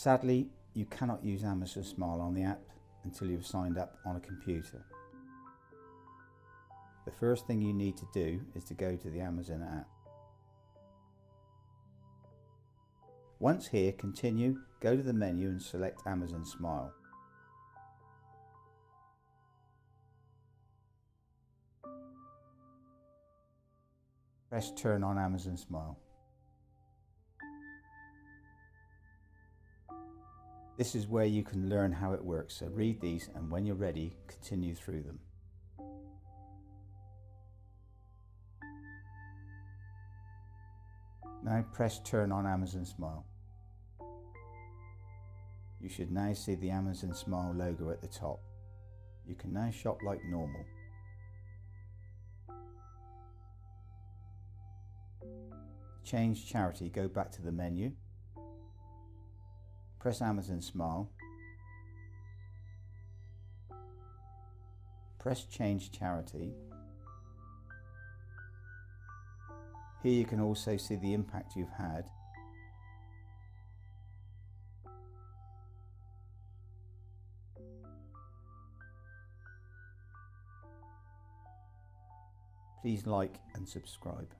Sadly, you cannot use Amazon Smile on the app until you've signed up on a computer. The first thing you need to do is to go to the Amazon app. Once here, continue, go to the menu and select Amazon Smile. Press Turn on Amazon Smile. This is where you can learn how it works, so read these and when you're ready, continue through them. Now press Turn on Amazon Smile. You should now see the Amazon Smile logo at the top. You can now shop like normal. To change charity, go back to the menu. Press Amazon Smile. Press Change Charity. Here you can also see the impact you've had. Please like and subscribe.